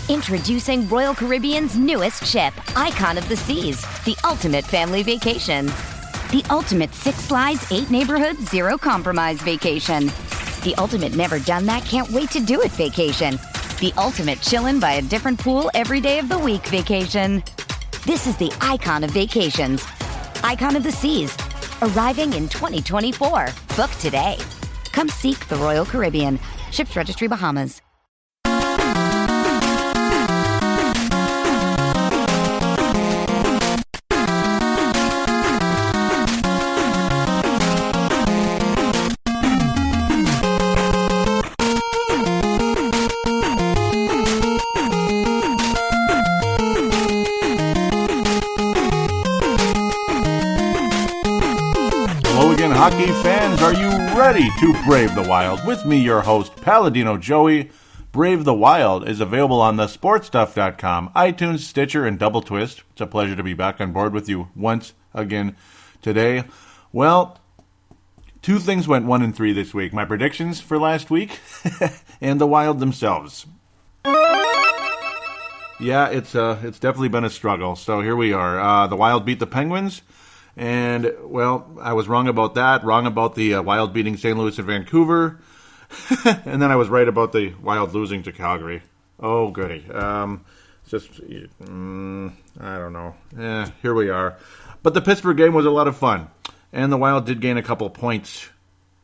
Introducing Royal Caribbean's newest ship, Icon of the Seas, the ultimate family vacation. The ultimate 6 slides, 8 neighborhoods, 0 compromise vacation. The ultimate never done that, can't wait to do it vacation. The ultimate chillin' by a different pool every day of the week vacation. This is the Icon of Vacations. Icon of the Seas, arriving in 2024. Book today. Come seek the Royal Caribbean. Ships Registry, Bahamas. Hockey fans, are you ready to brave the wild? With me, your host, Paladino Joey. Brave the Wild is available on the sportstuff.com, iTunes, Stitcher, and Double Twist. It's a pleasure to be back on board with you once again today. Well, 2 things went 1-3 this week. My predictions for last week and the Wild themselves. Yeah, it's definitely been a struggle. So here we are. The Wild beat the Penguins. And, well, I was wrong about that, wrong about the Wild beating St. Louis and Vancouver, and then I was right about the Wild losing to Calgary. Oh, goody. I don't know. Here we are. But the Pittsburgh game was a lot of fun, and the Wild did gain a couple points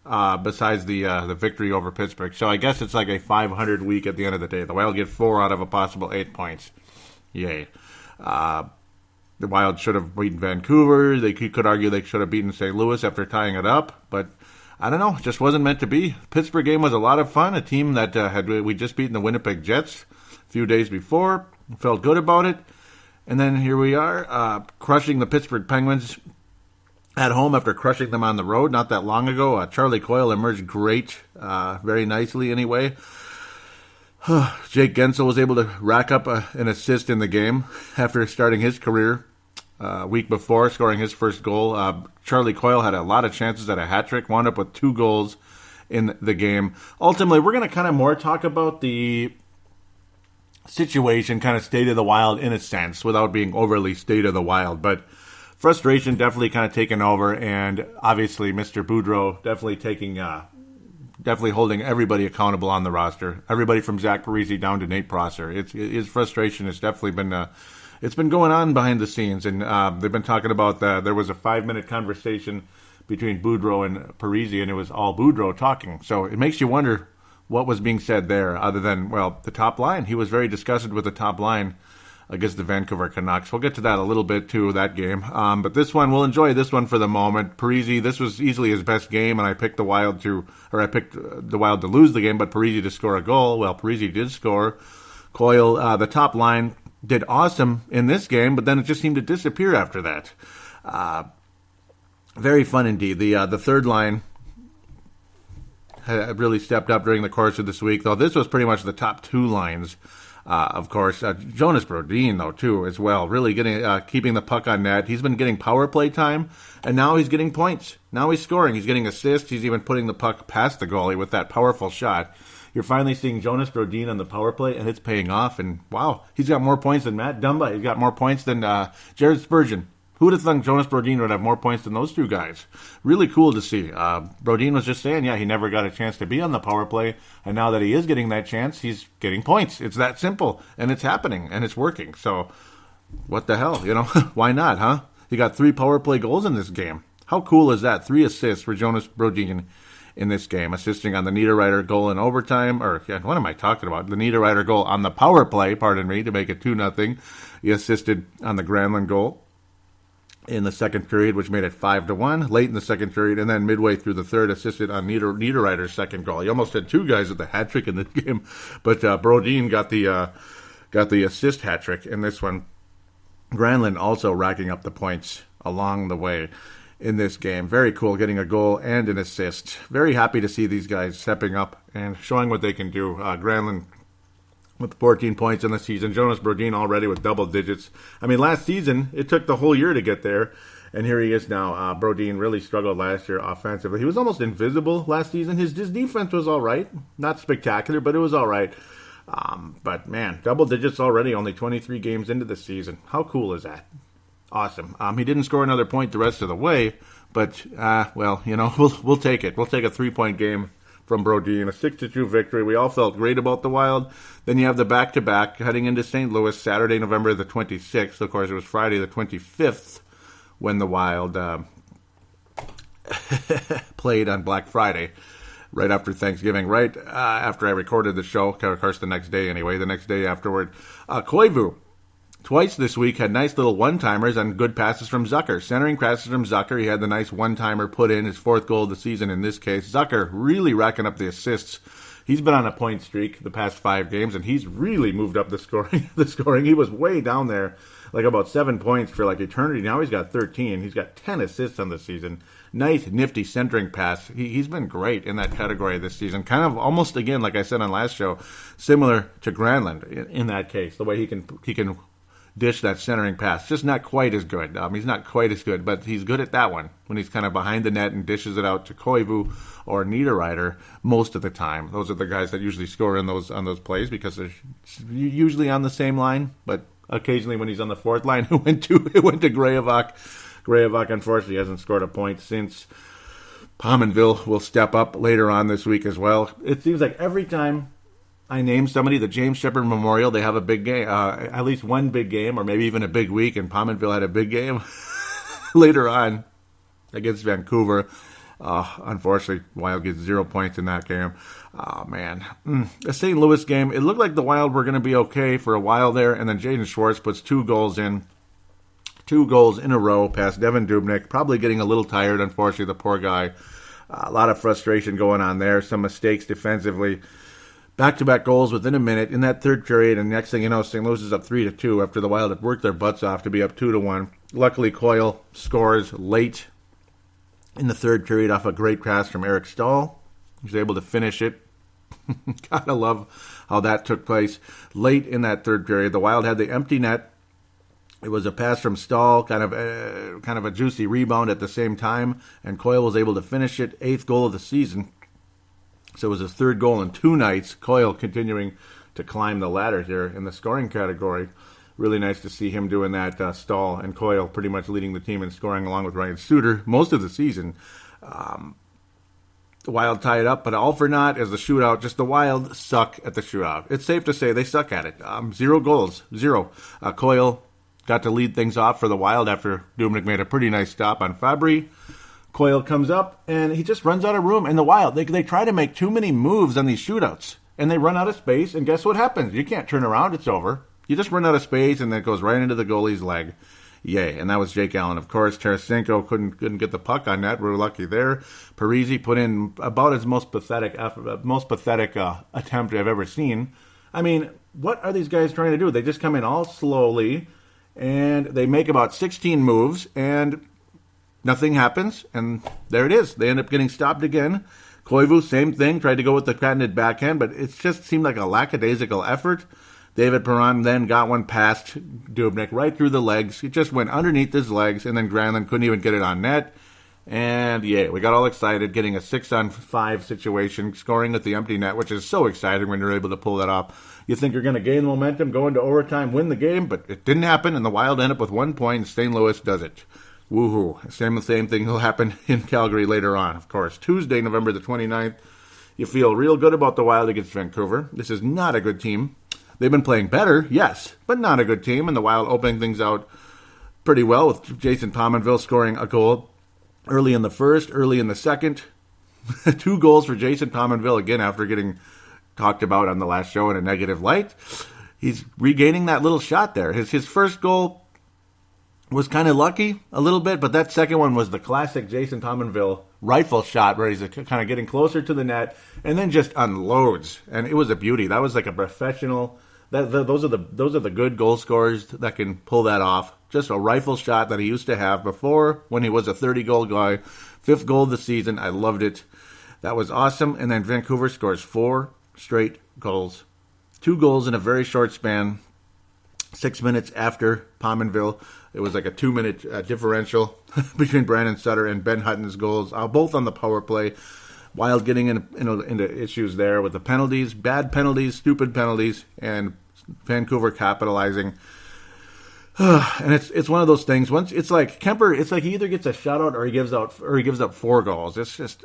besides the victory over Pittsburgh. So I guess it's like a 500 week at the end of the day. The Wild get 4 out of a possible 8 points. Yay. The Wild should have beaten Vancouver. They could argue they should have beaten St. Louis after tying it up. But I don't know. It just wasn't meant to be. Pittsburgh game was a lot of fun. A team that we just beaten the Winnipeg Jets a few days before. Felt good about it. And then here we are, crushing the Pittsburgh Penguins at home after crushing them on the road not that long ago. Charlie Coyle emerged great, very nicely anyway. Jake Gensel was able to rack up an assist in the game after starting his career week before, scoring his first goal. Charlie Coyle had a lot of chances at a hat trick, wound up with 2 goals in the game. Ultimately, we're going to kind of more talk about the situation, kind of state of the Wild in a sense, without being overly state of the Wild. But frustration definitely kind of taken over, and obviously Mr. Boudreau definitely holding everybody accountable on the roster. Everybody from Zach Parise down to Nate Prosser. His frustration has definitely been it's been going on behind the scenes, and they've been talking about there was a 5-minute conversation between Boudreau and Parise, and it was all Boudreau talking. So it makes you wonder what was being said there, other than, well, the top line. He was very disgusted with the top line against the Vancouver Canucks. We'll get to that a little bit, too, that game. But this one, we'll enjoy this one for the moment. Parise, this was easily his best game, and I picked the Wild to lose the game, but Parise to score a goal. Well, Parise did score. Coyle, the top line, did awesome in this game, but then it just seemed to disappear after that. Very fun indeed. The third line had really stepped up during the course of this week, though this was pretty much the top 2 lines. Of course, Jonas Brodin, though, too, as well. Really keeping the puck on net. He's been getting power play time, and now he's getting points. Now he's scoring. He's getting assists. He's even putting the puck past the goalie with that powerful shot. You're finally seeing Jonas Brodin on the power play, and it's paying off. And, wow, he's got more points than Matt Dumba. He's got more points than Jared Spurgeon. Who would have thought Jonas Brodin would have more points than those 2 guys? Really cool to see. Brodin was just saying, he never got a chance to be on the power play, and now that he is getting that chance, he's getting points. It's that simple, and it's happening, and it's working. So, what the hell, Why not, huh? He got 3 power play goals in this game. How cool is that? 3 assists for Jonas Brodin in this game, assisting on the Niederreiter goal in overtime, what am I talking about? The Niederreiter goal on the power play, to make it 2-0. He assisted on the Granlund goal in the second period, which made it 5-1 late in the second period, and then midway through the third, assisted on Niederreiter's second goal. He almost had 2 guys with the hat trick in this game, but Brodin got the assist hat trick in this one. Granlund also racking up the points along the way in this game. Very cool, getting a goal and an assist. Very happy to see these guys stepping up and showing what they can do. Granlund with 14 points in the season. Jonas Brodin already with double digits. I mean, last season, it took the whole year to get there, and here he is now. Brodin really struggled last year offensively. He was almost invisible last season. His defense was all right. Not spectacular, but it was all right. But man, double digits already, only 23 games into the season. How cool is that? Awesome. He didn't score another point the rest of the way, but, we'll take it. We'll take a 3-point game from Brodin, a 6-2 victory. We all felt great about the Wild. Then you have the back-to-back heading into St. Louis, Saturday, November the 26th. Of course, it was Friday the 25th when the Wild played on Black Friday, right after Thanksgiving, right after I recorded the show. Of course, the next day anyway, the next day afterward. Koivu, twice this week, had nice little one-timers and good passes from Zucker. Centering passes from Zucker. He had the nice one-timer put in, his 4th goal of the season in this case. Zucker really racking up the assists. He's been on a point streak the past 5 games, and he's really moved up the scoring. He was way down there, like about 7 points for like eternity. Now he's got 13. He's got 10 assists on the season. Nice, nifty centering pass. He's been great in that category this season. Kind of almost, again, like I said on last show, similar to Granlund in that case, the way he can dish that centering pass. Just not quite as good. He's not quite as good, but he's good at that one when he's kind of behind the net and dishes it out to Koivu or Niederreiter most of the time. Those are the guys that usually score on those plays because they're usually on the same line, but occasionally when he's on the 4th line, it went to Grayevac. Grayevac, unfortunately, hasn't scored a point since. Pominville will step up later on this week as well. It seems like every time I name somebody, the James Shepherd Memorial, they have a big game, at least one big game, or maybe even a big week, and Pominville had a big game later on against Vancouver. Unfortunately, Wild gets 0 points in that game. Oh, man. The St. Louis game, it looked like the Wild were going to be okay for a while there, and then Jaden Schwartz puts 2 goals in. 2 goals in a row past Devan Dubnyk, probably getting a little tired, unfortunately, the poor guy. A lot of frustration going on there, some mistakes defensively. Back-to-back goals within a minute in that 3rd period, and next thing you know, St. Louis is up 3-2 after the Wild had worked their butts off to be up 2-1. Luckily, Coyle scores late in the 3rd period off a great pass from Eric Stahl. He was able to finish it. Gotta love how that took place. Late in that 3rd period, the Wild had the empty net. It was a pass from Stahl, kind of a juicy rebound at the same time, and Coyle was able to finish it. 8th goal of the season. So it was his 3rd goal in 2 nights. Coyle continuing to climb the ladder here in the scoring category. Really nice to see him doing that. Stahl and Coyle pretty much leading the team in scoring along with Ryan Suter most of the season. The Wild tie it up, but all for naught as the shootout. Just the Wild suck at the shootout. It's safe to say they suck at it. 0 goals. 0. Coyle got to lead things off for the Wild after Dubnyk made a pretty nice stop on Fabry. Coyle comes up, and he just runs out of room. And the Wild, they try to make too many moves on these shootouts, and they run out of space, and guess what happens? You can't turn around. It's over. You just run out of space, and then it goes right into the goalie's leg. Yay, and that was Jake Allen. Of course, Tarasenko couldn't get the puck on net. We were lucky there. Parise put in about his most pathetic attempt I've ever seen. I mean, what are these guys trying to do? They just come in all slowly, and they make about 16 moves, and nothing happens, and there it is. They end up getting stopped again. Koivu, same thing, tried to go with the patented backhand, but it just seemed like a lackadaisical effort. David Perron then got one past Dubnyk right through the legs. It just went underneath his legs, and then Granlund couldn't even get it on net. And yeah, we got all excited, getting a 6-on-5 situation, scoring at the empty net, which is so exciting when you're able to pull that off. You think you're going to gain momentum, go into overtime, win the game, but it didn't happen, and the Wild end up with 1 point, and St. Louis does it. Woohoo. Same thing will happen in Calgary later on, of course. Tuesday, November the 29th, you feel real good about the Wild against Vancouver. This is not a good team. They've been playing better, yes, but not a good team, and the Wild opening things out pretty well with Jason Pominville scoring a goal early in the first, early in the second. 2 goals for Jason Pominville, again, after getting talked about on the last show in a negative light. He's regaining that little shot there. His first goal was kind of lucky a little bit, but that second one was the classic Jason Pominville rifle shot where he's kind of getting closer to the net and then just unloads. And it was a beauty. That was like a professional. Those are the good goal scorers that can pull that off. Just a rifle shot that he used to have before when he was a 30-goal guy. 5th goal of the season. I loved it. That was awesome. And then Vancouver scores 4 straight goals. 2 goals in a very short span. 6 minutes after Pominville. It was like a 2-minute differential between Brandon Sutter and Ben Hutton's goals, both on the power play. Wild getting into issues there with the penalties, bad penalties, stupid penalties, and Vancouver capitalizing. And it's one of those things. Once it's like Kemper, it's like he either gets a shutout or he gives up 4 goals. It's just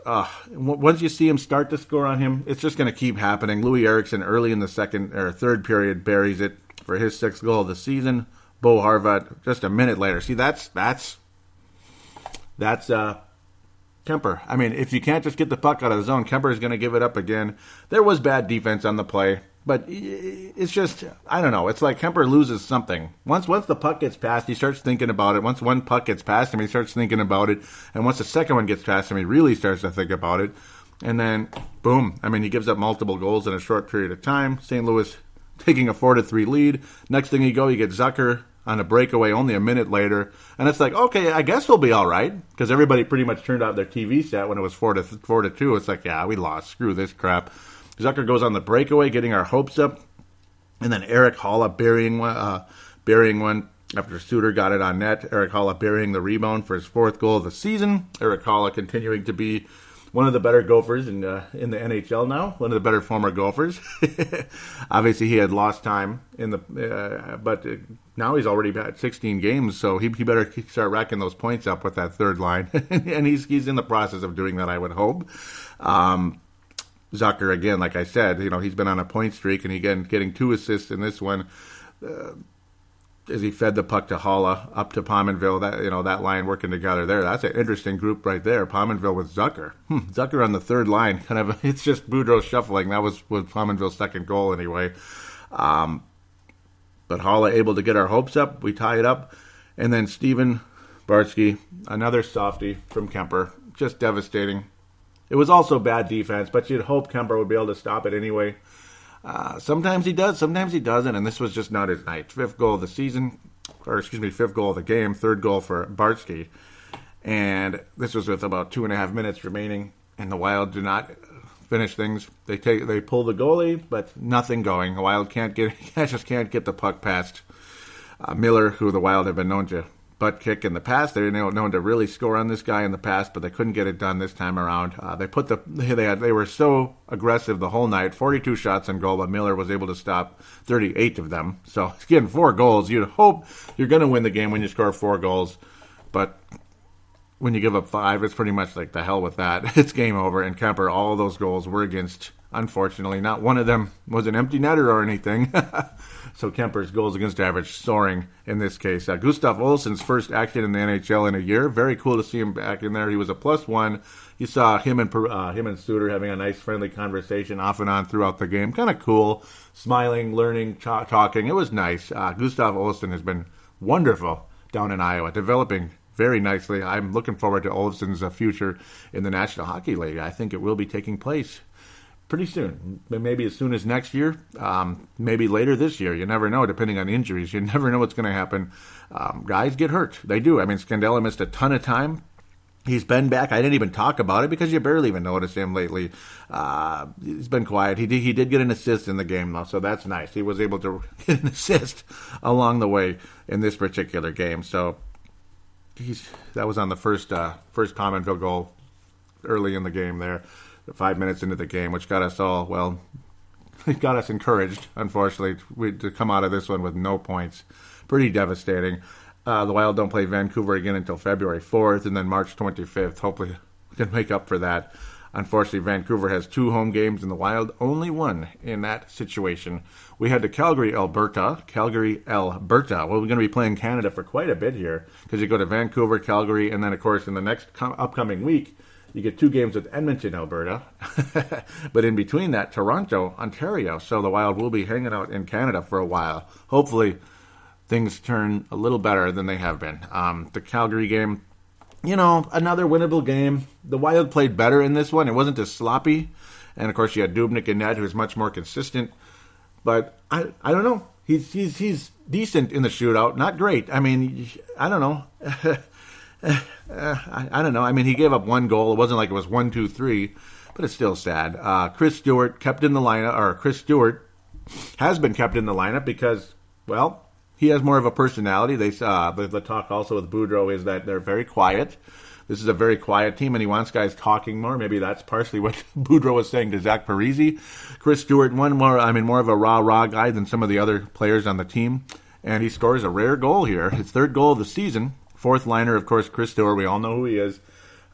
once you see him start to score on him, it's just going to keep happening. Louis Eriksson early in the second or third period buries it for his 6th goal of the season. Bo Harvat just a minute later. See, that's Kemper. I mean, if you can't just get the puck out of the zone, Kemper is going to give it up again. There was bad defense on the play, but it's just, I don't know. It's like Kemper loses something. Once the puck gets passed, he starts thinking about it. Once one puck gets past him, he starts thinking about it. And once the second one gets past him, he really starts to think about it. And then, boom. I mean, he gives up multiple goals in a short period of time. St. Louis taking a 4-3 lead. Next thing you get Zucker on a breakaway only a minute later. And it's like, okay, I guess we'll be all right. Because everybody pretty much turned out their TV set when it was 4-2. It's like, yeah, we lost. Screw this crap. Zucker goes on the breakaway, getting our hopes up. And then Eric Haula burying one after Suter got it on net. Eric Haula burying the rebound for his 4th goal of the season. Eric Haula continuing to be one of the better Gophers in the NHL now. One of the better former Gophers. Obviously, he had lost time but now he's already at 16 games, so he better start racking those points up with that third line. And he's in the process of doing that, I would hope. Zucker, again, like I said, he's been on a point streak, and getting 2 assists in this one. As he fed the puck to Haula up to Pominville, that line working together there. That's an interesting group right there. Pominville with Zucker. Zucker on the third line. It's just Boudreau shuffling. That was Pominville's second goal anyway. But Haula able to get our hopes up. We tie it up. And then Steven Barsky, another softie from Kemper. Just devastating. It was also bad defense, but you'd hope Kemper would be able to stop it anyway. Sometimes he does, sometimes he doesn't, and this was just not his night. 5th goal of the season, 5th goal of the game, 3rd goal for Barsky. And this was with about 2.5 minutes remaining, and the Wild do not finish things. They pull the goalie, but nothing going. The Wild can't get the puck past Miller, who the Wild have been known to butt kick in the past. They were known to really score on this guy in the past, but they couldn't get it done this time around. They were so aggressive the whole night. 42 shots on goal, but Miller was able to stop 38 of them. So he's getting 4 goals. You'd hope you're going to win the game when you score 4 goals, but when you give up 5, it's pretty much like the hell with that. It's game over. And Kemper, all of those goals were against, unfortunately, not one of them was an empty netter or anything. So Kemper's goals against average soaring in this case. Gustav Olsson's first action in the NHL in a year. Very cool to see him back in there. He was a +1. You saw him and Suter having a nice friendly conversation off and on throughout the game. Kind of cool. Smiling, learning, talking. It was nice. Gustav Olsson has been wonderful down in Iowa, developing very nicely. I'm looking forward to Olsson's future in the National Hockey League. I think it will be taking place pretty soon. Maybe as soon as next year. Maybe later this year. You never know, depending on injuries. You never know what's going to happen. Guys get hurt. They do. I mean, Scandella missed a ton of time. He's been back. I didn't even talk about it because you barely even noticed him lately. He's been quiet. He did get an assist in the game, though, so that's nice. He was able to get an assist along the way in this particular game. So that was on the first Pominville goal early in the game there, 5 minutes into the game, which got us it got us encouraged, unfortunately, to come out of this one with no points. Pretty devastating. The Wild don't play Vancouver again until February 4th, and then March 25th. Hopefully we can make up for that. Unfortunately, Vancouver has 2 home games, and the Wild only 1 in that situation. We head to Calgary, Alberta. Well, we're going to be playing Canada for quite a bit here, because you go to Vancouver, Calgary, and then, of course, in the next upcoming week, you get 2 games with Edmonton, Alberta. But in between that, Toronto, Ontario. So the Wild will be hanging out in Canada for a while. Hopefully things turn a little better than they have been. The Calgary game, another winnable game. The Wild played better in this one. It wasn't as sloppy. And, of course, you had Dubnyk and Ned, who's much more consistent. But I don't know. He's decent in the shootout. Not great. I mean, I don't know. I don't know. I mean, he gave up 1 goal. It wasn't like it was 1, 2, 3, but it's still sad. Chris Stewart kept in the lineup, or Chris Stewart has been kept in the lineup because, well, he has more of a personality. The talk also with Boudreau is that they're very quiet. this is a very quiet team, and he wants guys talking more. Maybe that's partially what Boudreau was saying to Zach Parise. Chris Stewart, more of a rah-rah guy than some of the other players on the team, and he scores a rare goal here. His third goal of the season. Fourth liner, of course, Chris Stewart. We all know who he is.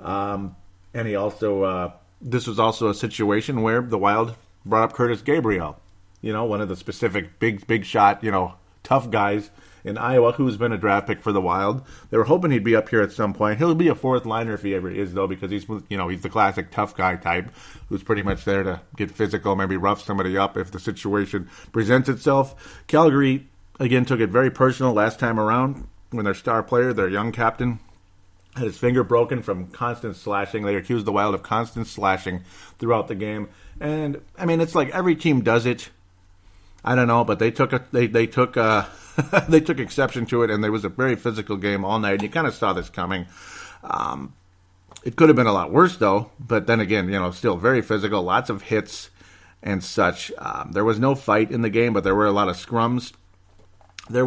And he also, this was also a situation where the Wild brought up Curtis Gabriel, one of the specific big shot, tough guys in Iowa, who's been a draft pick for the Wild. They were hoping he'd be up here at some point. He'll be a fourth liner if he ever is, though, because he's the classic tough guy type who's pretty much there to get physical, maybe rough somebody up if the situation presents itself. Calgary, again, took it very personal last time around when their star player, their young captain, had his finger broken from constant slashing. They accused the Wild of constant slashing throughout the game. And, it's like every team does it. I don't know, but they took they took exception to it, and there was a very physical game all night. And you kind of saw this coming. It could have been a lot worse, though. But then again, still very physical, lots of hits and such. There was no fight in the game, but there were a lot of scrums. There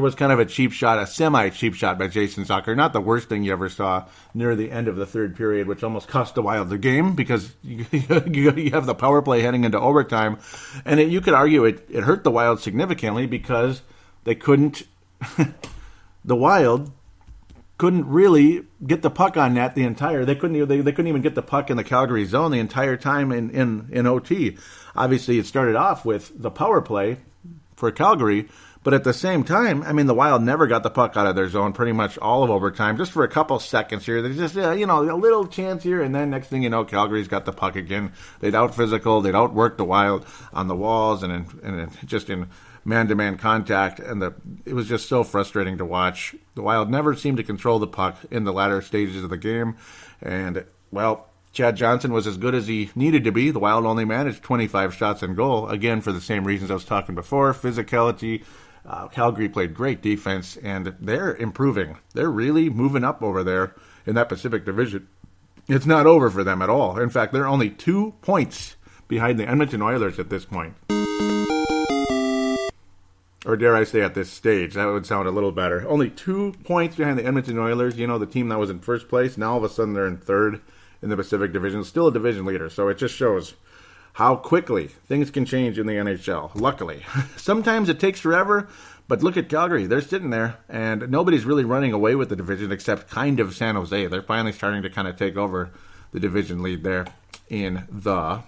was kind of a cheap shot, a semi-cheap shot by Jason Zucker. Not the worst thing you ever saw near the end of the third period, which almost cost the Wild the game because you have the power play heading into overtime. And you could argue it hurt the Wild significantly because they couldn't – the Wild couldn't really get the puck on net the entire – they couldn't even get the puck in the Calgary zone the entire time in OT. Obviously, it started off with the power play for Calgary – but at the same time, the Wild never got the puck out of their zone pretty much all of overtime, just for a couple seconds here. They just, a little chance here, and then next thing you know, Calgary's got the puck again. They'd out-physical, they'd outwork the Wild on the walls and just in man-to-man contact, and it was just so frustrating to watch. The Wild never seemed to control the puck in the latter stages of the game, and, well, Chad Johnson was as good as he needed to be. The Wild only managed 25 shots in goal, again, for the same reasons I was talking before, physicality. Calgary played great defense, and they're improving. They're really moving up over there in that Pacific Division. It's not over for them at all. In fact, they're only 2 points behind the Edmonton Oilers at this point. Or dare I say at this stage, that would sound a little better. Only 2 points behind the Edmonton Oilers, the team that was in first place. Now all of a sudden they're in third in the Pacific Division. Still a division leader, so it just shows how quickly things can change in the NHL, luckily. Sometimes it takes forever, but look at Calgary. They're sitting there, and nobody's really running away with the division except kind of San Jose. They're finally starting to kind of take over the division lead there in the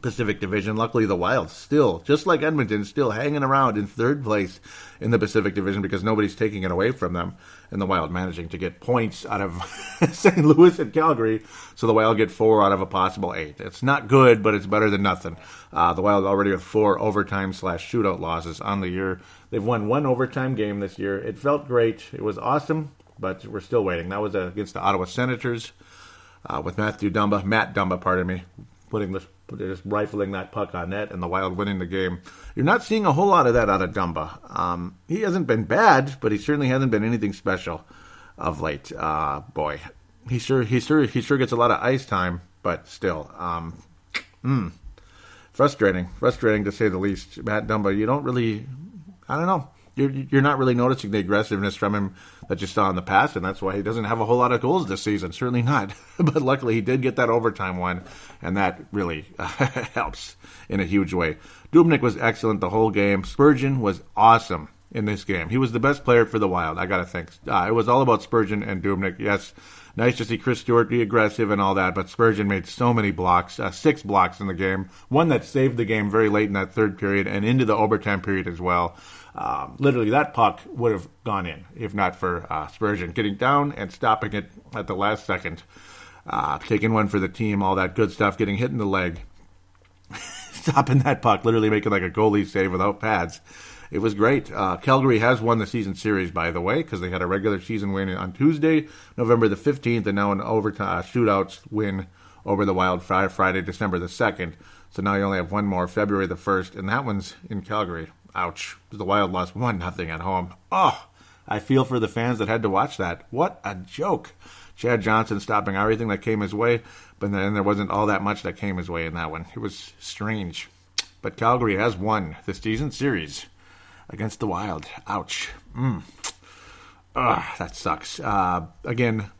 Pacific Division. Luckily, the Wild still, just like Edmonton, still hanging around in third place in the Pacific Division because nobody's taking it away from them. And the Wild managing to get points out of St. Louis and Calgary, so the Wild get 4 out of a possible 8. It's not good, but it's better than nothing. The Wild already with 4 overtime/shootout losses on the year. They've won 1 overtime game this year. It felt great. It was awesome, but we're still waiting. That was against the Ottawa Senators with Matt Dumba, just rifling that puck on net, and the Wild winning the game. You're not seeing a whole lot of that out of Dumba. He hasn't been bad, but he certainly hasn't been anything special of late. Boy, he sure gets a lot of ice time, but still, frustrating to say the least. Matt Dumba, you don't really, I don't know. You're not really noticing the aggressiveness from him that you saw in the past, and that's why he doesn't have a whole lot of goals this season. Certainly not. But luckily, he did get that overtime one, and that really helps in a huge way. Dubnyk was excellent the whole game. Spurgeon was awesome in this game. He was the best player for the Wild, I got to think. It was all about Spurgeon and Dubnyk. Yes, nice to see Chris Stewart be aggressive and all that, but Spurgeon made so many blocks, 6 blocks in the game, one that saved the game very late in that third period and into the overtime period as well. Literally, that puck would have gone in if not for Spurgeon getting down and stopping it at the last second. Taking one for the team, all that good stuff, getting hit in the leg. Stopping that puck, literally making like a goalie save without pads. It was great. Calgary has won the season series, by the way, because they had a regular season win on Tuesday, November the 15th, and now an overtime shootouts win over the Wild Friday, December the 2nd. So now you only have one more, February the 1st, and that one's in Calgary. Ouch. The Wild lost 1-0 at home. Oh, I feel for the fans that had to watch that. What a joke. Chad Johnson stopping everything that came his way, but then there wasn't all that much that came his way in that one. It was strange. But Calgary has won the season series against the Wild. Ouch. That sucks. Again,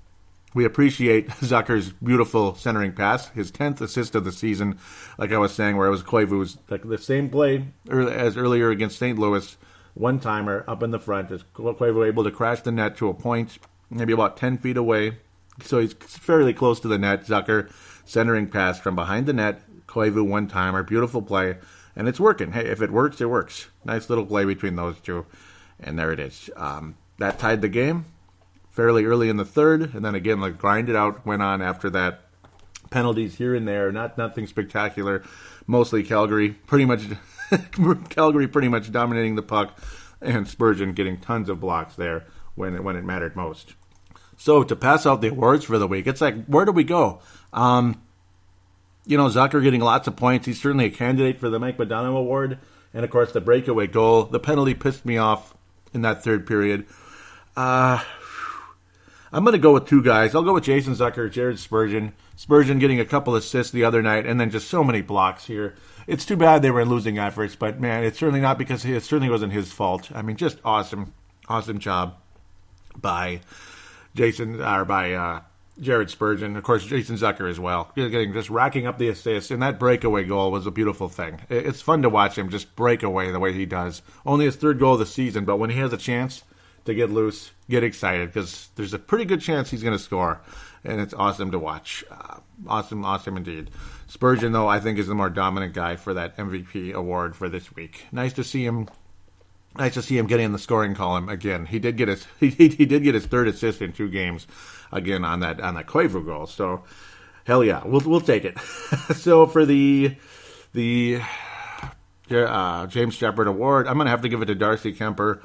we appreciate Zucker's beautiful centering pass, his 10th assist of the season, like I was saying, where it was Koivu's, like the same play as earlier against St. Louis, one-timer up in the front. Is Koivu able to crash the net to a point, maybe about 10 feet away, so he's fairly close to the net. Zucker, centering pass from behind the net, Koivu one-timer, beautiful play, and it's working. Hey, if it works, it works. Nice little play between those two, and there it is. That tied the game fairly early in the third, and then again, like grinded out, went on after that. Penalties here and there, nothing spectacular. Mostly Calgary, pretty much dominating the puck, and Spurgeon getting tons of blocks there when it mattered most. So to pass out the awards for the week, it's like, where do we go? Zucker getting lots of points. He's certainly a candidate for the Mike Modano Award, and of course the breakaway goal. The penalty pissed me off in that third period. I'm going to go with two guys. I'll go with Jason Zucker, Jared Spurgeon. Spurgeon getting a couple assists the other night, and then just so many blocks here. It's too bad they were in losing efforts, but man, it's certainly not because it certainly wasn't his fault. I mean, just awesome job by Jared Spurgeon. Of course, Jason Zucker as well. Just racking up the assists, and that breakaway goal was a beautiful thing. It's fun to watch him just break away the way he does. Only his third goal of the season, but when he has a chance to get loose, get excited, because there's a pretty good chance he's going to score, and it's awesome to watch. Awesome indeed. Spurgeon, though, I think is the more dominant guy for that MVP award for this week. Nice to see him getting in the scoring column again. He did get his third assist in 2 games again on that Koivu goal. So hell yeah, we'll take it. So for the James Shepard Award, I'm gonna have to give it to Darcy Kemper.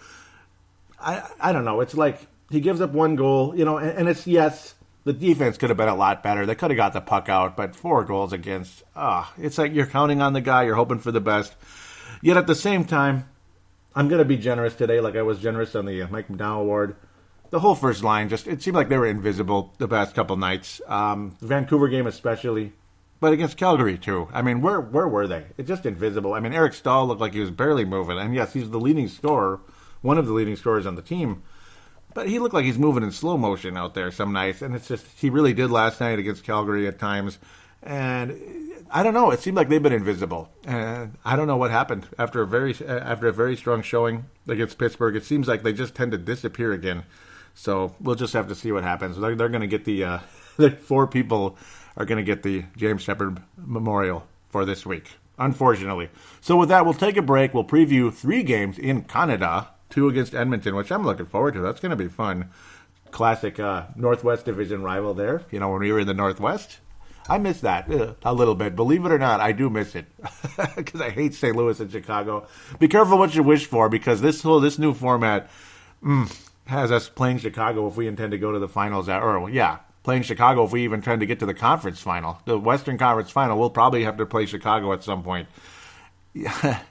I don't know. It's like he gives up one goal, and it's, yes, the defense could have been a lot better. They could have got the puck out, but 4 goals against. It's like you're counting on the guy. You're hoping for the best. Yet at the same time, I'm going to be generous today, like I was generous on the Mike McDowell Award. The whole first line, it seemed like they were invisible the past couple nights. The Vancouver game especially, but against Calgary too. I mean, where were they? It's just invisible. I mean, Eric Stahl looked like he was barely moving. And yes, he's the leading scorer, one of the leading scorers on the team. But he looked like he's moving in slow motion out there some nights. And it's just, he really did last night against Calgary at times. And I don't know. It seemed like they've been invisible. And I don't know what happened after a very strong showing against Pittsburgh. It seems like they just tend to disappear again. So we'll just have to see what happens. They're going to get the 4 people are going to get the James Shepard Memorial for this week, unfortunately. So with that, we'll take a break. We'll preview 3 games in Canada, 2 against Edmonton, which I'm looking forward to. That's going to be fun. Classic Northwest Division rival there. When we were in the Northwest. I miss that a little bit. Believe it or not, I do miss it because I hate St. Louis and Chicago. Be careful what you wish for, because this new format has us playing Chicago if we intend to go to the finals. Playing Chicago if we even intend to get to the conference final. The Western Conference final, we'll probably have to play Chicago at some point.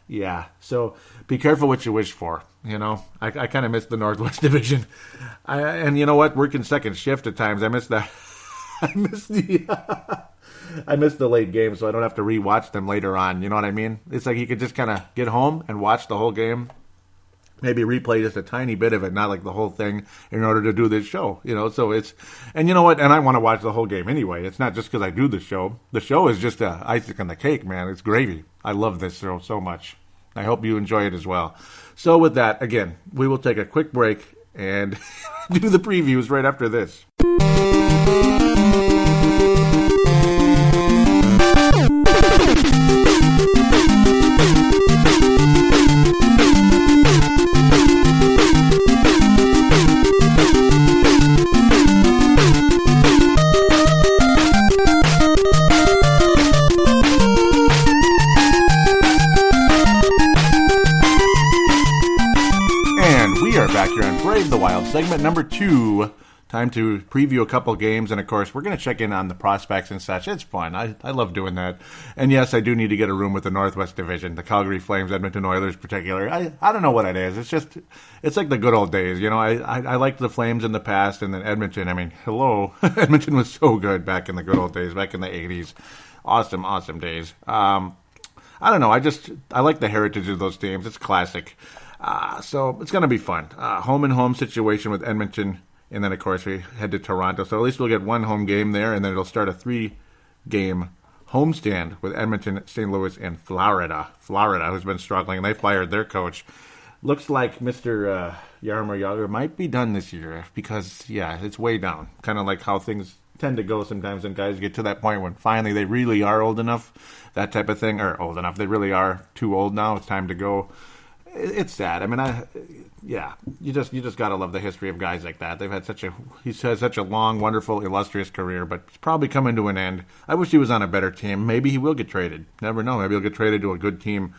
Yeah. So be careful what you wish for. I kind of miss the Northwest Division. And you know what? Working second shift at times, I miss that. I miss the late games, so I don't have to rewatch them later on. You know what I mean? It's like you could just kind of get home and watch the whole game. Maybe replay just a tiny bit of it, not like the whole thing, in order to do this show. So it's, and you know what? And I want to watch the whole game anyway. It's not just because I do the show. The show is just icing on the cake, man. It's gravy. I love this show so much. I hope you enjoy it as well. So with that, again, we will take a quick break and do the previews right after this. The Wild, segment number 2. Time to preview a couple games, and of course, we're going to check in on the prospects and such. It's fun. I love doing that. And yes, I do need to get a room with the Northwest Division, the Calgary Flames, Edmonton Oilers particular. I don't know what it is. It's like the good old days. I liked the Flames in the past, and then Edmonton. I mean, hello. Edmonton was so good back in the good old days, back in the 80s. Awesome days. I don't know. I like the heritage of those teams. It's classic. So it's going to be fun. Home and home situation with Edmonton. And then, of course, we head to Toronto. So at least we'll get one home game there. And then it'll start a 3-game homestand with Edmonton, St. Louis, and Florida. Florida, who's been struggling. They fired their coach. Looks like Mr. Jaromir Jagr might be done this year because, yeah, it's way down. Kind of like how things tend to go sometimes when guys get to that point when finally they really are old enough, that type of thing, or old enough. They really are too old now. It's time to go. It's sad. I mean, you just gotta love the history of guys like that. He's had such a long, wonderful, illustrious career, but it's probably coming to an end. I wish he was on a better team. Maybe he will get traded. Never know. Maybe he'll get traded to a good team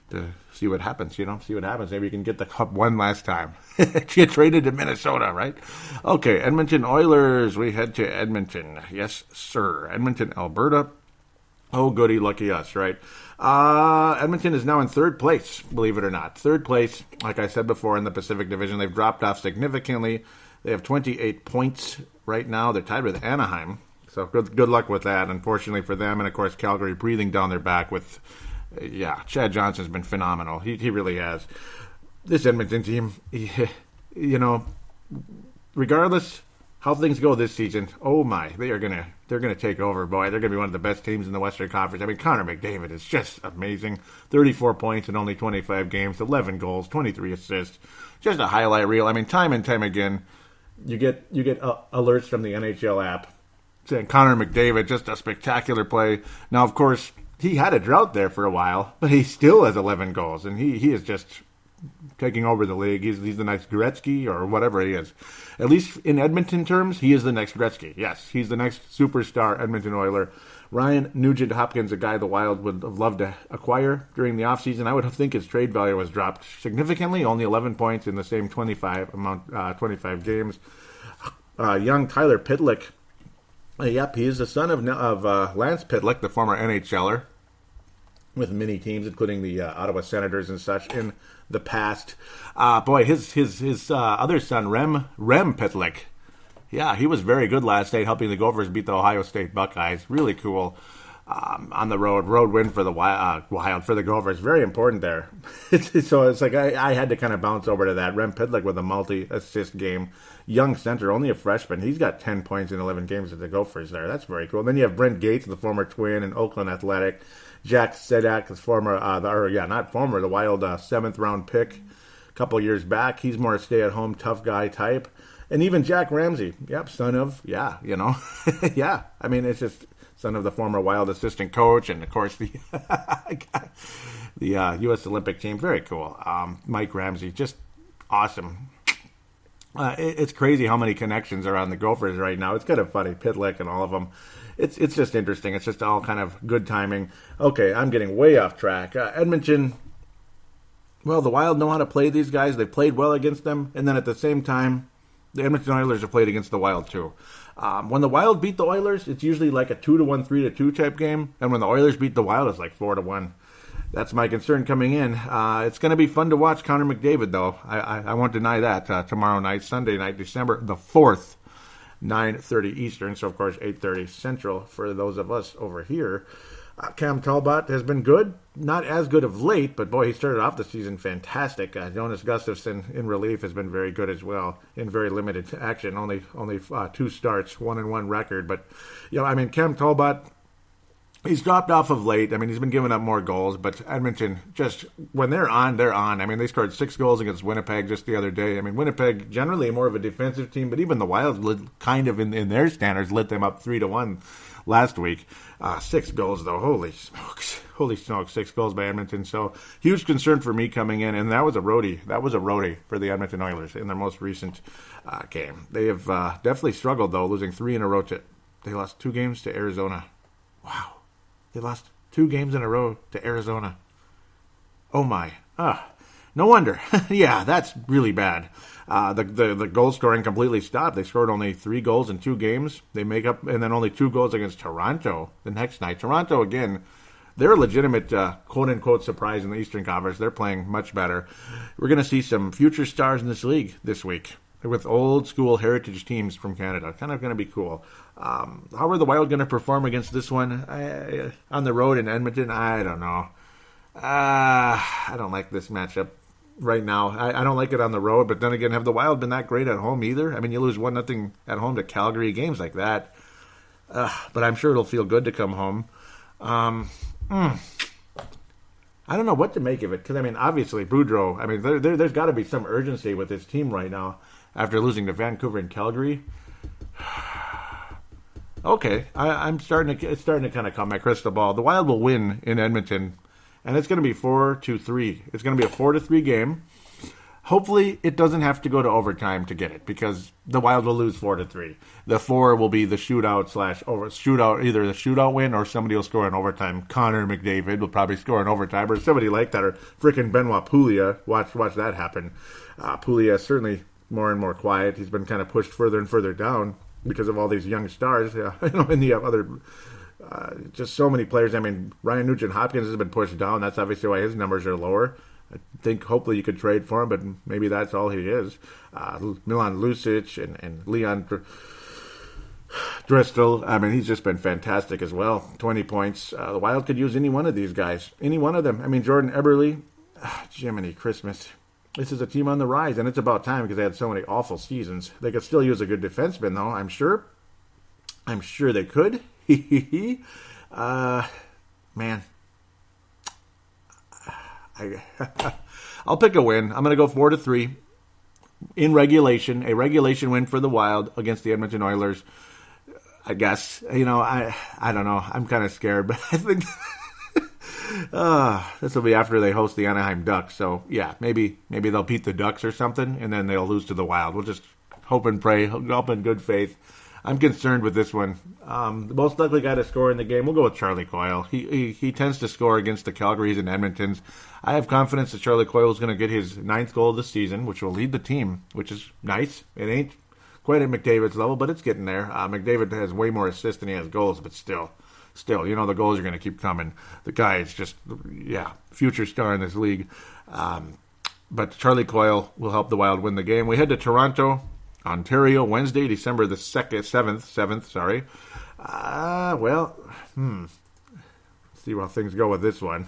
to see what happens. See what happens. Maybe you can get the cup one last time. Get traded to Minnesota, right? Okay, Edmonton Oilers. We head to Edmonton. Yes, sir. Edmonton, Alberta. Oh, goody, lucky us, right? Edmonton is now in third place, believe it or not. Third place, like I said before, in the Pacific Division. They've dropped off significantly. They have 28 points right now. They're tied with Anaheim. So good luck with that, unfortunately for them. And, of course, Calgary breathing down their back with, Chad Johnson's been phenomenal. He really has. This Edmonton team, regardless how things go this season, oh my, they're gonna take over, boy. They're gonna be one of the best teams in the Western Conference. I mean, Connor McDavid is just amazing. 34 points in only 25 games, 11 goals, 23 assists. Just a highlight reel. I mean, time and time again, you get alerts from the NHL app saying Connor McDavid, just a spectacular play. Now, of course, he had a drought there for a while, but he still has 11 goals, and he is just taking over the league. He's the next Gretzky or whatever he is. At least in Edmonton terms, he is the next Gretzky. Yes, he's the next superstar Edmonton Oiler. Ryan Nugent-Hopkins, a guy the Wild would have loved to acquire during the offseason. I would think his trade value was dropped significantly, only 11 points in the same 25 games. Young Tyler Pitlick. Yep, he is the son of Lance Pitlick, the former NHLer, with many teams, including the Ottawa Senators and such in the past. His other son, Rem Pitlick, yeah, he was very good last night, helping the Gophers beat the Ohio State Buckeyes. Really cool. On the road win for the Wild for the Gophers. Very important there. So it's like I had to kind of bounce over to that. Rem Pitlick with a multi-assist game. Young center, only a freshman. He's got 10 points in 11 games with the Gophers there. That's very cool. And then you have Brent Gates, the former Twin and Oakland Athletic. Jack Sedak, the the Wild 7th-round pick a couple years back. He's more a stay-at-home tough guy type. And even Jack Ramsey, son of, yeah. I mean, it's just son of the former Wild assistant coach, and of course the U.S. Olympic team. Very cool. Mike Ramsey, just awesome. It's crazy how many connections are on the Gophers right now. It's kind of funny, Pitlick and all of them. It's just interesting. It's just all kind of good timing. Okay, I'm getting way off track. Edmonton. Well, the Wild know how to play these guys. They played well against them, and then at the same time, the Edmonton Oilers have played against the Wild too. When the Wild beat the Oilers, it's usually like a 2-1, 3-2 type game. And when the Oilers beat the Wild, it's like 4-1. That's my concern coming in. It's going to be fun to watch Connor McDavid, though. I won't deny that. Tomorrow night, Sunday night, December the 4th, 9:30 Eastern. So, of course, 8:30 Central for those of us over here. Cam Talbot has been good. Not as good of late, but boy, he started off the season fantastic. Jonas Gustafsson in relief has been very good as well in very limited action. Only 2 starts, 1-1 record. But Cam Talbot, he's dropped off of late. I mean, he's been giving up more goals. But Edmonton, just when they're on, they're on. I mean, they scored 6 goals against Winnipeg just the other day. I mean, Winnipeg generally more of a defensive team, but even the Wild kind of in their standards lit them up 3-1 last week. 6 goals, though. Holy smokes, 6 goals by Edmonton. So, huge concern for me coming in. And that was a roadie for the Edmonton Oilers in their most recent game. They have definitely struggled, though, losing 3 in a row they lost 2 games to Arizona. Wow. They lost 2 games in a row to Arizona. Oh, my. No wonder. Yeah, that's really bad. The goal scoring completely stopped. They scored only 3 goals in 2 games. They make up, and then only 2 goals against Toronto the next night. Toronto, again, they're a legitimate quote-unquote surprise in the Eastern Conference. They're playing much better. We're going to see some future stars in this league this week with old-school heritage teams from Canada. Kind of going to be cool. How are the Wild going to perform against this one on the road in Edmonton? I don't know. I don't like this matchup. right now. I don't like it on the road, but then again, have the Wild been that great at home either? I mean, you lose 1-0 at home to Calgary, games like that. But I'm sure it'll feel good to come home. I don't know what to make of it, because, I mean, obviously, Boudreau, I mean, there's got to be some urgency with this team right now after losing to Vancouver and Calgary. Okay, it's starting to kind of come my crystal ball. The Wild will win in Edmonton, and it's going to be 4-3. It's going to be a 4-3 game. Hopefully, it doesn't have to go to overtime to get it, because the Wild will lose 4-3. The 4 will be the shootout, either the shootout win or somebody will score in overtime. Connor McDavid will probably score in overtime, or somebody like that, or frickin' Benoit Pouliot. Watch that happen. Pouliot is certainly more and more quiet. He's been kind of pushed further and further down because of all these young stars. And the other, just so many players. I mean, Ryan Nugent-Hopkins has been pushed down. That's obviously why his numbers are lower. I think hopefully you could trade for him, but maybe that's all he is. Milan Lucic and Leon Driscoll, I mean, he's just been fantastic as well. 20 points. The Wild could use any one of these guys. Any one of them. I mean, Jordan Eberle, Jiminy Christmas. This is a team on the rise, and it's about time because they had so many awful seasons. They could still use a good defenseman, though, I'm sure. I'm sure they could. Man. I'll pick a win. I'm going to go 4-3 in regulation. A regulation win for the Wild against the Edmonton Oilers. I guess. I don't know. I'm kind of scared, but I think this will be after they host the Anaheim Ducks. So, yeah, maybe they'll beat the Ducks or something, and then they'll lose to the Wild. We'll just hope and pray, hope in good faith. I'm concerned with this one. The most likely guy to score in the game, we'll go with Charlie Coyle. He tends to score against the Calgarys and Edmontons. I have confidence that Charlie Coyle is going to get his 9th goal of the season, which will lead the team, which is nice. It ain't quite at McDavid's level, but it's getting there. McDavid has way more assists than he has goals, but still, the goals are going to keep coming. The guy is just, future star in this league. But Charlie Coyle will help the Wild win the game. We head to Toronto, Ontario, Wednesday, December the 7th. Sorry. See how things go with this one.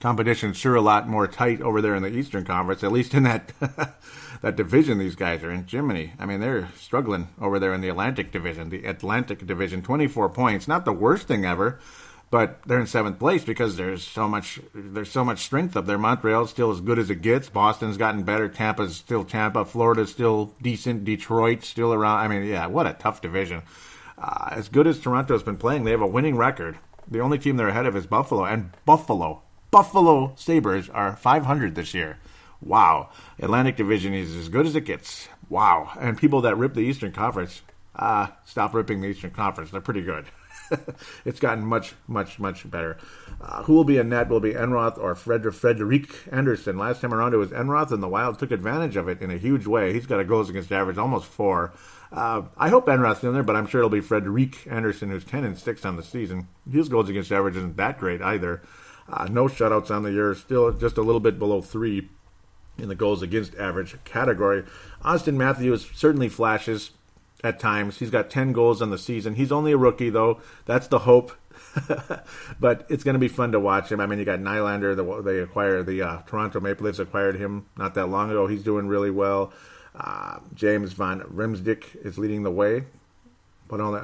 Competition's sure a lot more tight over there in the Eastern Conference, at least in that that division these guys are in. Jiminy, I mean, they're struggling over there in the Atlantic Division. The Atlantic Division, 24 points, not the worst thing ever, but they're in 7th place because there's so much strength up there. Montreal's still as good as it gets. Boston's gotten better. Tampa's still Tampa. Florida's still decent. Detroit's still around. I mean, what a tough division. As good as Toronto's been playing, they have a winning record. The only team they're ahead of is Buffalo, and Buffalo Sabres are 500 this year. Wow. Atlantic Division is as good as it gets. Wow. And people that rip the Eastern Conference, stop ripping the Eastern Conference. They're pretty good. It's gotten much, much, much better. Who will be in net? Will be Enroth or Frederic Anderson. Last time around it was Enroth, and the Wild took advantage of it in a huge way. He's got a goals against average, almost 4. I hope Enroth's in there, but I'm sure it'll be Frederic Anderson, who's 10-6 on the season. His goals against average isn't that great either. No shutouts on the year, still just a little bit below 3 in the goals against average category. Austin Matthews certainly flashes at times. He's got 10 goals on the season. He's only a rookie, though. That's the hope. But it's going to be fun to watch him. I mean, you got Nylander. The Toronto Maple Leafs acquired him not that long ago. He's doing really well. James Van Riemsdyk is leading the way. But only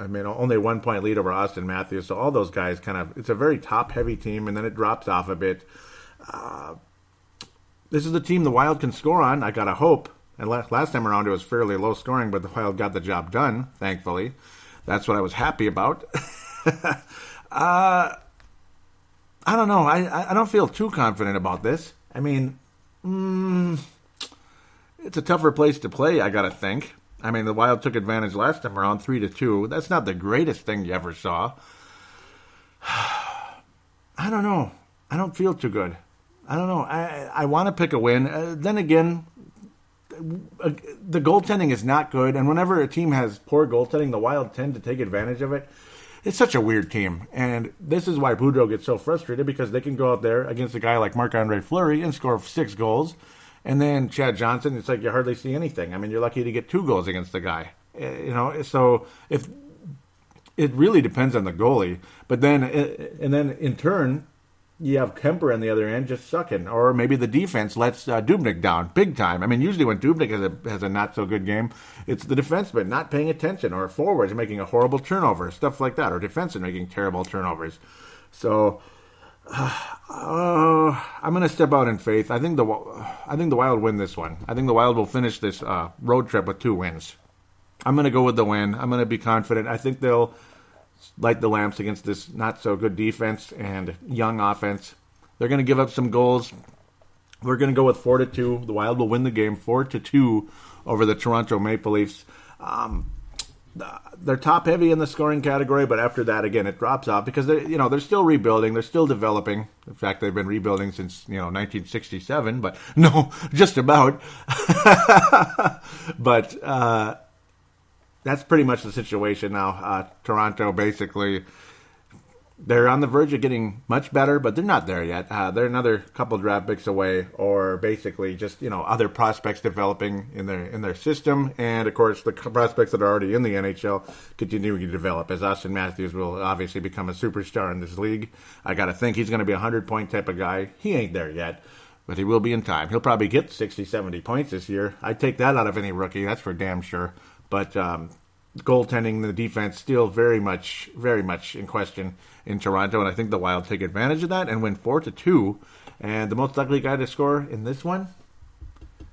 a 1-point lead over Austin Matthews. So all those guys it's a very top-heavy team, and then it drops off a bit. This is the team the Wild can score on, I gotta hope. And last time around it was fairly low scoring, but the Wild got the job done, thankfully. That's what I was happy about. I don't know. I don't feel too confident about this. I mean, it's a tougher place to play, I gotta think. I mean, the Wild took advantage last time around, 3-2. That's not the greatest thing you ever saw. I don't know. I don't feel too good. I don't know. I want to pick a win. Then again, the goaltending is not good. And whenever a team has poor goaltending, the Wild tend to take advantage of it. It's such a weird team. And this is why Boudreau gets so frustrated, because they can go out there against a guy like Marc-Andre Fleury and score 6 goals. And then Chad Johnson, it's like you hardly see anything. I mean, you're lucky to get 2 goals against the guy. So if it really depends on the goalie. But then, and then in turn, you have Kemper on the other end just sucking. Or maybe the defense lets Dubnyk down big time. I mean, usually when Dubnyk has a not-so-good game, it's the defenseman not paying attention, or forwards making a horrible turnover, stuff like that, or defensemen making terrible turnovers. So I'm going to step out in faith. I think the Wild win this one. I think the Wild will finish this road trip with 2 wins. I'm going to go with the win. I'm going to be confident. I think they'll light the lamps against this not-so-good defense and young offense. They're going to give up some goals. We're going to go with 4-2. The Wild will win the game 4-2 over the Toronto Maple Leafs. They're top-heavy in the scoring category, but after that, again, it drops off because they're still rebuilding. They're still developing. In fact, they've been rebuilding since 1967, but no, just about. But that's pretty much the situation now. Toronto, basically, they're on the verge of getting much better, but they're not there yet. They're another couple draft picks away, or basically just other prospects developing in their system, and of course the prospects that are already in the NHL continuing to develop. As Austin Matthews will obviously become a superstar in this league. I got to think he's going to be a 100-point type of guy. He ain't there yet, but he will be in time. He'll probably get 60, 70 points this year. I'd take that out of any rookie. That's for damn sure. But goaltending, the defense, still very much in question in Toronto, and I think the Wild take advantage of that and win 4-2. And the most likely guy to score in this one,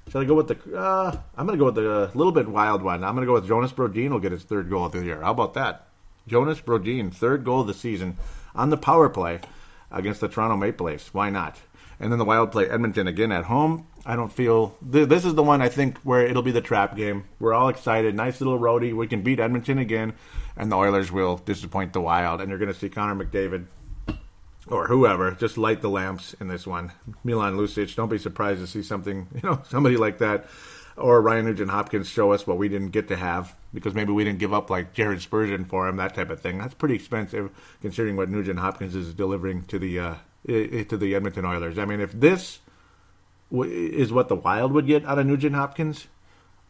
should I go with I'm going to go with the little bit wild one. I'm going to go with Jonas Brodin will get his 3rd goal of the year. How about that? Jonas Brodin, 3rd goal of the season on the power play against the Toronto Maple Leafs. Why not? And then the Wild play Edmonton again at home. I don't feel... This is the one, I think, where it'll be the trap game. We're all excited. Nice little roadie. We can beat Edmonton again. And the Oilers will disappoint the Wild. And you're going to see Connor McDavid, or whoever, just light the lamps in this one. Milan Lucic, don't be surprised to see something, somebody like that. Or Ryan Nugent-Hopkins show us what we didn't get to have, because maybe we didn't give up like Jared Spurgeon for him, that type of thing. That's pretty expensive, considering what Nugent-Hopkins is delivering to the Edmonton Oilers. I mean, if this is what the Wild would get out of Nugent-Hopkins,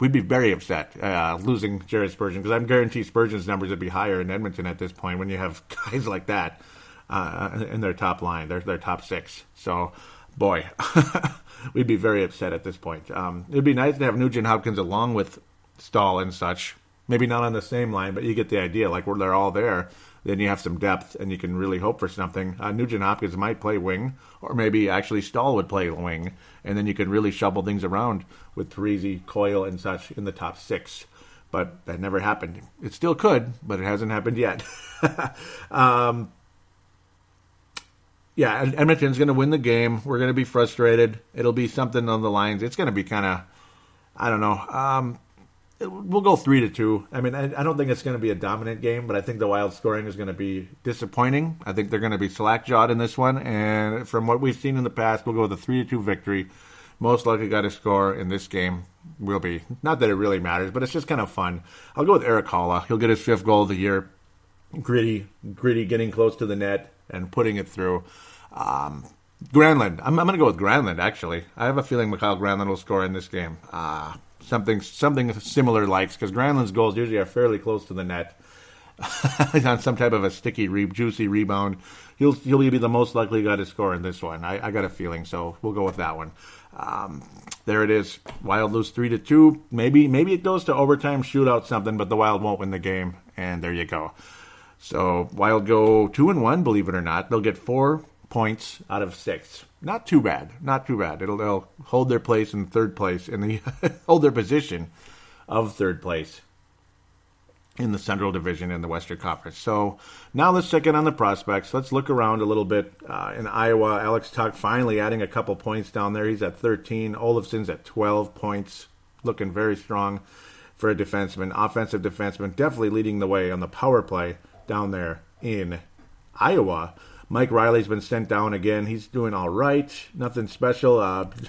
we'd be very upset losing Jared Spurgeon, because I'm guaranteed Spurgeon's numbers would be higher in Edmonton at this point when you have guys like that in their top line, their top 6. So, boy, we'd be very upset at this point. It'd be nice to have Nugent-Hopkins along with Stahl and such. Maybe not on the same line, but you get the idea. Like, where they're all there, then you have some depth, and you can really hope for something. Nugent-Hopkins might play wing, or maybe actually Stahl would play wing, and then you could really shuffle things around with Parise, Coyle, and such in the top 6. But that never happened. It still could, but it hasn't happened yet. Yeah, and Edmonton's going to win the game. We're going to be frustrated. It'll be something on the lines. It's going to be kind of, I don't know. We'll go 3-2. I mean, I don't think it's going to be a dominant game, but I think the Wild scoring is going to be disappointing. I think they're going to be slack-jawed in this one, and from what we've seen in the past, we'll go with a 3-2 victory. Most likely guy to score in this game will be, not that it really matters, but it's just kind of fun. I'll go with Eric Haula. He'll get his 5th goal of the year. Gritty, getting close to the net and putting it through. Granlund. I'm going to go with Granlund, actually. I have a feeling Mikhail Granlund will score in this game. Something similar likes, because Granlund's goals usually are fairly close to the net. On some type of a sticky, juicy rebound. He'll be the most likely guy to score in this one. I got a feeling, so we'll go with that one. There it is. Wild lose 3-2. Maybe it goes to overtime, shootout, something, but the Wild won't win the game, and there you go. So Wild go 2-1, believe it or not. They'll get 4 points out of 6. Not too bad. They'll hold their place in 3rd place, and hold their position of 3rd place in the Central Division in the Western Conference. So now let's check in on the prospects. Let's look around a little bit. In Iowa, Alex Tuch finally adding a couple points down there. He's at 13. Olofsson's at 12 points. Looking very strong for a defenseman. Offensive defenseman, definitely leading the way on the power play down there in Iowa. Mike Riley's been sent down again. He's doing all right. Nothing special.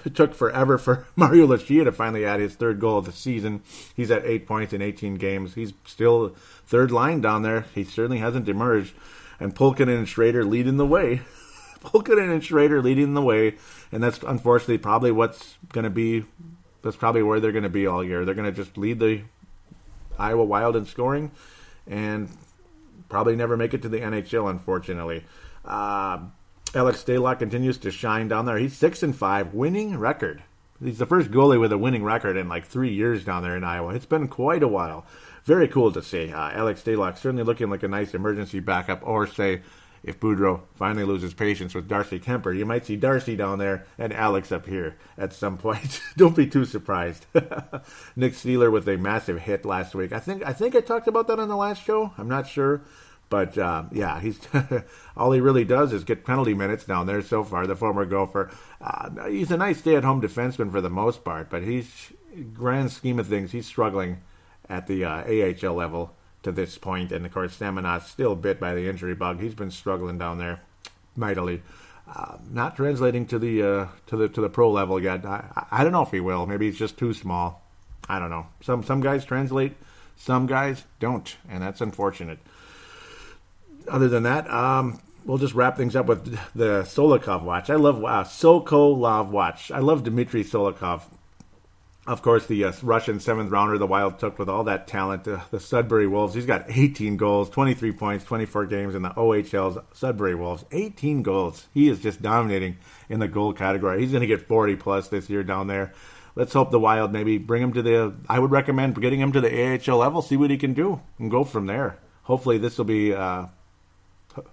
It took forever for Mario Lucia to finally add his 3rd goal of the season. He's at 8 points in 18 games. He's still 3rd line down there. He certainly hasn't emerged. And Pulkkinen and Schrader leading the way. And that's unfortunately probably what's going to be. That's probably where they're going to be all year. They're going to just lead the Iowa Wild in scoring and probably never make it to the NHL, unfortunately. Alex Stalock continues to shine down there. He's 6-5, winning record. He's the first goalie with a winning record in like 3 years down there in Iowa. It's been quite a while. Very cool to see. Alex Stalock certainly looking like a nice emergency backup, or say, if Boudreau finally loses patience with Darcy Kemper, you might see Darcy down there and Alex up here at some point. Don't be too surprised. Nick Steeler with a massive hit last week. I think I talked about that on the last show. I'm not sure. But, yeah, he's all he really does is get penalty minutes down there so far, the former Gopher. He's a nice stay-at-home defenseman for the most part, but he's, grand scheme of things, he's struggling at the AHL level to this point. And, of course, Staminat's still bit by the injury bug. He's been struggling down there mightily. Not translating to the pro level yet. I don't know if he will. Maybe he's just too small. I don't know. Some guys translate, some guys don't, and that's unfortunate. Other than that, we'll just wrap things up with the Sokolov watch. I love Sokolov watch. I love Dmitry Sokolov. Of course, the Russian 7th rounder the Wild took with all that talent. The Sudbury Wolves. He's got 18 goals, 23 points, 24 games in the OHL's Sudbury Wolves. 18 goals. He is just dominating in the goal category. He's going to get 40 plus this year down there. Let's hope the Wild maybe bring him to the. I would recommend getting him to the AHL level. See what he can do and go from there. Hopefully, this will be.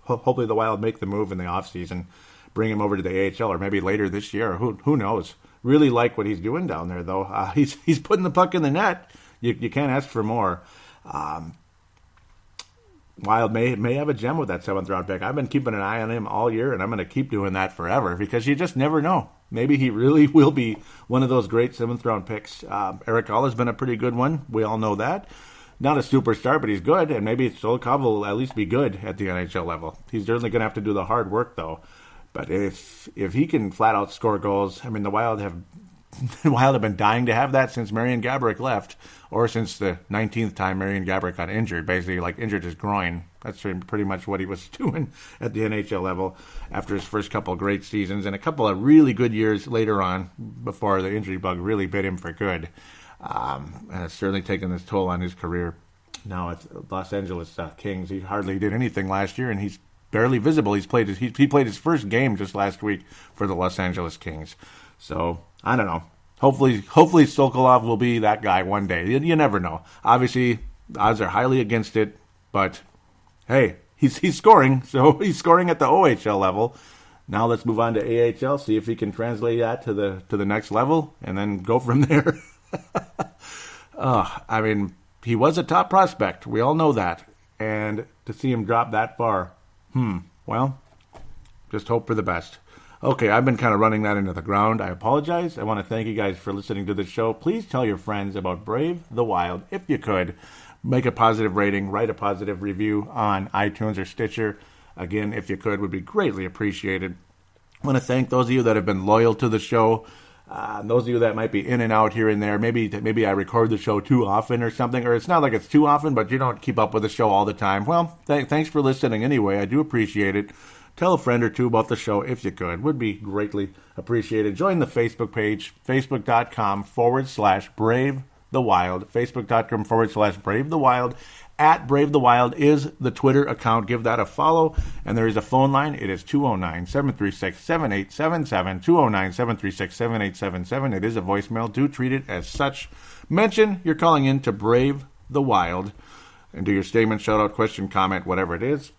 Hopefully the Wild make the move in the offseason, bring him over to the AHL, or maybe later this year. Who knows? Really like what he's doing down there, though. He's putting the puck in the net. You can't ask for more. Wild may have a gem with that 7th round pick. I've been keeping an eye on him all year, and I'm going to keep doing that forever because you just never know. Maybe he really will be one of those great 7th round picks. Eric Hall has been a pretty good one. We all know that. Not a superstar, but he's good, and maybe Sokolov will at least be good at the NHL level. He's certainly going to have to do the hard work, though. But if he can flat out score goals, I mean, the Wild have been dying to have that since Marian Gaborik left, or since the 19th time Marian Gaborik got injured, basically like injured his groin. That's pretty much what he was doing at the NHL level after his first couple of great seasons and a couple of really good years later on before the injury bug really bit him for good. And it's certainly taken its toll on his career. Now it's Los Angeles Kings. He hardly did anything last year, and he's barely visible. He played his first game just last week for the Los Angeles Kings. So I don't know. Hopefully Sokolov will be that guy one day. You never know. Obviously, odds are highly against it, but hey, he's scoring. So he's scoring at the OHL level. Now let's move on to AHL. See if he can translate that to the next level, and then go from there. I mean, he was a top prospect. We all know that. And to see him drop that far, well, just hope for the best. Okay, I've been kind of running that into the ground. I apologize. I want to thank you guys for listening to the show. Please tell your friends about Brave the Wild, if you could. Make a positive rating, write a positive review on iTunes or Stitcher. Again, if you could, would be greatly appreciated. I want to thank those of you that have been loyal to the show. Those of you that might be in and out here and there, maybe I record the show too often or something, or it's not like it's too often, but you don't keep up with the show all the time. Well, thanks for listening anyway. I do appreciate it. Tell a friend or two about the show if you could. Would be greatly appreciated. Join the Facebook page, facebook.com/Brave the Wild, facebook.com/Brave the Wild. At Brave the Wild is the Twitter account. Give that a follow. And there is a phone line. It is 209-736-7877. 209-736-7877. It is a voicemail. Do treat it as such. Mention you're calling in to Brave the Wild. And do your statement, shout out, question, comment, whatever it is.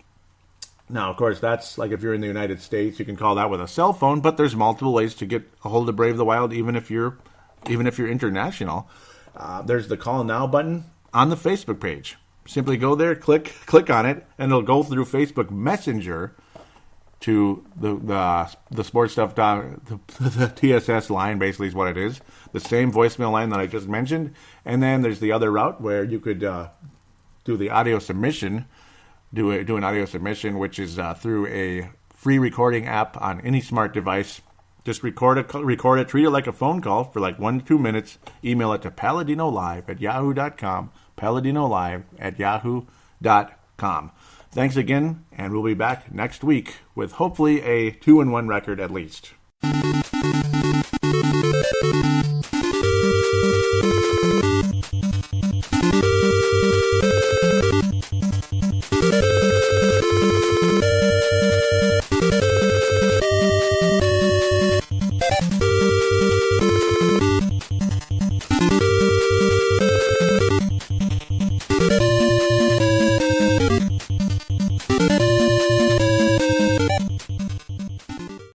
Now, of course, that's like if you're in the United States, you can call that with a cell phone. But there's multiple ways to get a hold of Brave the Wild, even if you're international. There's the Call Now button on the Facebook page. Simply go there, click on it, and it'll go through Facebook Messenger to the sports stuff. The TSS line basically is what it is. The same voicemail line that I just mentioned. And then there's the other route where you could do the audio submission. Do an audio submission, which is through a free recording app on any smart device. Just record it, treat it like a phone call for like 1 to 2 minutes. Email it to paladinolive@yahoo.com. paladinolive@yahoo.com. Thanks again, and we'll be back next week with hopefully a 2-1 record at least.